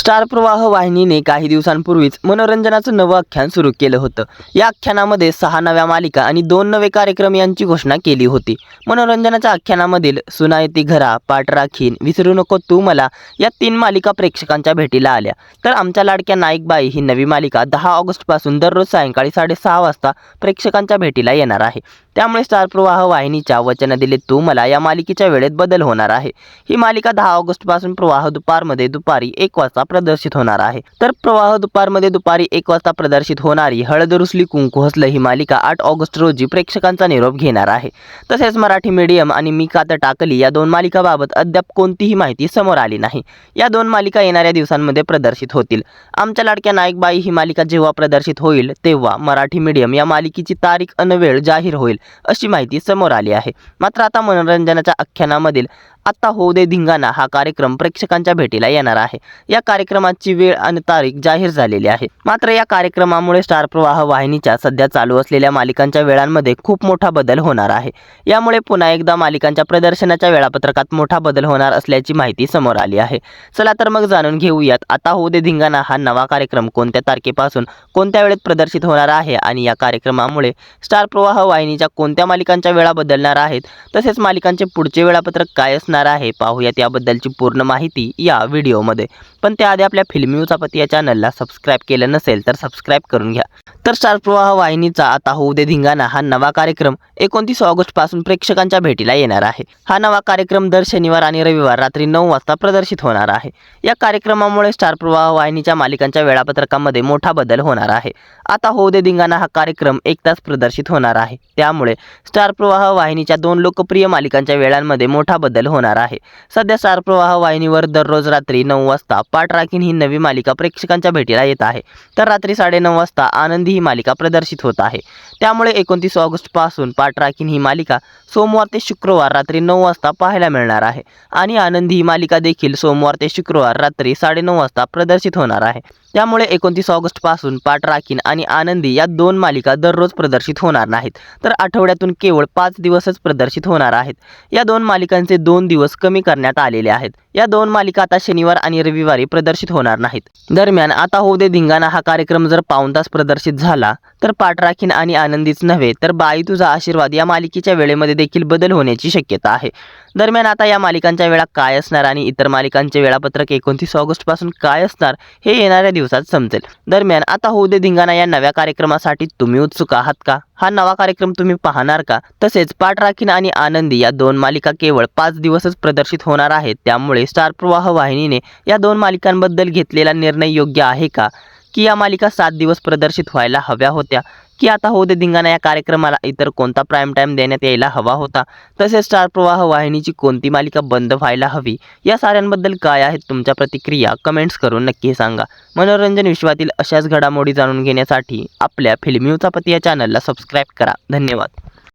Star प्रवाह वाहिनीने काही दिवसांपूर्वीच मनोरंजनाचं नवं आख्यान सुरू केलं होतं। या आख्यानामध्ये 6 नव्या मालिका आणि 2 नवे कार्यक्रम यांची घोषणा केली होती। मनोरंजनाच्या आख्यानामधील सुना येती घरा, पाठ राखीन, विसरू नको तू मला या 3 मालिका प्रेक्षकांच्या भेटीला आल्या। तर आमच्या लाडक्या नाईक बाई ही नवी मालिका 10 ऑगस्टपासून दररोज सायंकाळी 6:30 वाजता प्रेक्षकांच्या भेटीला येणार आहे। त्यामुळे स्टार प्रवाह वाहिनीच्या वचन दिले तू मला या मालिकेच्या वेळेत बदल होणार आहे। ही मालिका 10 ऑगस्टपासून प्रवाह दुपारमध्ये दुपारी 1 वाजता प्रदर्शित होणार आहे। तर प्रवाह दुपारमध्ये दुपारी 1 वाजता प्रदर्शित होणारी हळद रुसली कुंकू हसलं ही मालिका 8 ऑगस्ट रोजी प्रेक्षकांचा निरोप घेणार आहे। तसेच मराठी मीडियम आणि मी कात टाकली या 2 मालिकांबाबत अद्याप कोणतीही माहिती समोर आली नाही। या 2 मालिका येणाऱ्या दिवसांमध्ये प्रदर्शित होतील। आमच्या लाडक्या नाईक बाई ही मालिका जेव्हा प्रदर्शित होईल तेव्हा मराठी मीडियम या मालिकेची तारीख अन वेळ जाहीर होईल अशी माहिती समोर आली आहे। मात्र आता मनोरंजनाच्या आख्यानामधील आता होऊ दे धिंगाणा हा कार्यक्रम प्रेक्षकांच्या भेटीला येणार आहे। या कार्यक्रमाची वेळ आणि तारीख जाहीर झालेली आहे। मात्र या कार्यक्रमामुळे स्टार प्रवाह वाहिनीच्या सध्या चालू असलेल्या मालिकांच्या वेळांमध्ये खूप मोठा बदल होणार आहे। यामुळे पुन्हा एकदा मालिकांच्या प्रदर्शनाच्या वेळापत्रकात मोठा बदल होणार असल्याची माहिती समोर आली आहे। चला तर मग जाणून घेऊयात आता होऊ दे धिंगाणा हा नवा कार्यक्रम कोणत्या तारखेपासून कोणत्या वेळेत प्रदर्शित होणार आहे आणि या कार्यक्रमामुळे स्टार प्रवाह वाहिनीच्या कोणत्या मालिकांच्या वेळा बदलणार आहेत, तसेच मालिकांचे पुढचे वेळापत्रक काय असणार आहे पाहूयात याबद्दलची पूर्ण माहिती या व्हिडिओमध्ये। पण त्याआधी आपल्या फिल्मी उचापती या चॅनलला सबस्क्राईब केलं नसेल तर सबस्क्राईब करून घ्या। तर स्टार प्रवाह वाहिनीचा आता होऊ दे धिंगाणा हा नवा कार्यक्रम 29 ऑगस्ट पासून प्रेक्षकांच्या भेटीला येणार आहे। हा नवा कार्यक्रम दर शनिवार आणि रविवार रात्री 9 वाजता प्रदर्शित होणार आहे। या कार्यक्रमामुळे स्टार प्रवाह वाहिनीच्या मालिकांच्या वेळापत्रकामध्ये मोठा बदल होणार आहे। आता होऊ दे धिंगाणा हा कार्यक्रम 1 तास प्रदर्शित होणार आहे। त्यामुळे स्टार प्रवाह वाहिनीच्या 2 लोकप्रिय मालिकांच्या वेळांमध्ये मोठा बदल होणार आहे। सध्या स्टार प्रवाह वाहिनीवर दररोज रात्री 9 वाजता पाठ राखीन ही नवी मालिका प्रेक्षकांच्या भेटीला येत आहे। तर रात्री 9:30 वाजता आनंदी ही मालिका प्रदर्शित होत आहे। त्यामुळे 29 ऑगस्ट पासून पाठ राखीन ही मालिका सोमवार ते शुक्रवार रात्री 9 वाजता पाहायला मिळणार आहे आणि आनंदी ही मालिका देखील सोमवार ते शुक्रवार रात्री 9:30 वाजता प्रदर्शित होणार आहे। त्यामुळे 29 ऑगस्ट पासून पाठ राखीन आणि आनंदी या 2 मालिका दररोज प्रदर्शित होणार नाहीत, तर आठवड्यातून केवळ 5 दिवसच प्रदर्शित होणार आहेत। या 2 मालिकांचे 2 दिवस कमी करण्यात आलेले आहेत। या 2 मालिका आता शनिवार आणि रविवारी प्रदर्शित होणार नाहीत। दरम्यान आता होऊ दे धिंगाणा हा कार्यक्रम जर पाऊण तास प्रदर्शित झाला तर पाठ राखीन आणि आनंदीच नव्हे तर बाई तुझा आशीर्वाद या मालिकेच्या वेळेमध्ये देखील बदल होण्याची शक्यता आहे। दरम्यान आता या मालिकांच्या वेळा काय असणार आणि इतर मालिकांचे वेळापत्रक 29 ऑगस्ट पासून काय असणार हे येणाऱ्या दिवसात समजेल। दरम्यान आता होऊ दे धिंगाणा या नव्या कार्यक्रमासाठी तुम्ही उत्सुक आहात का? हा नवा कार्यक्रम तुम्ही पाहणार का? तसेच पाठ राखीन आणि आनंदी या 2 मालिका केवळ 5 दिवसच प्रदर्शित होणार आहेत। त्यामुळे स्टार प्रवाह वाहिनीने या 2 मालिकांबद्दल घेतलेला निर्णय योग्य आहे का? की या मालिका 7 दिवस प्रदर्शित व्हायला हव्या होत्या? की आता होऊ दे धिंगाणा या कार्यक्रमाला इतर कोणता प्राईम टाईम देण्यात यायला हवा होता? तसेच स्टार प्रवाह वाहिनीची कोणती मालिका बंद व्हायला हवी? या साऱ्यांबद्दल काय आहेत तुमच्या प्रतिक्रिया कमेंट्स करून नक्की सांगा। मनोरंजन विश्वातील अशाच घडामोडी जाणून घेण्यासाठी आपल्या फिल्मी उचापती या चॅनलला सबस्क्राईब करा। धन्यवाद।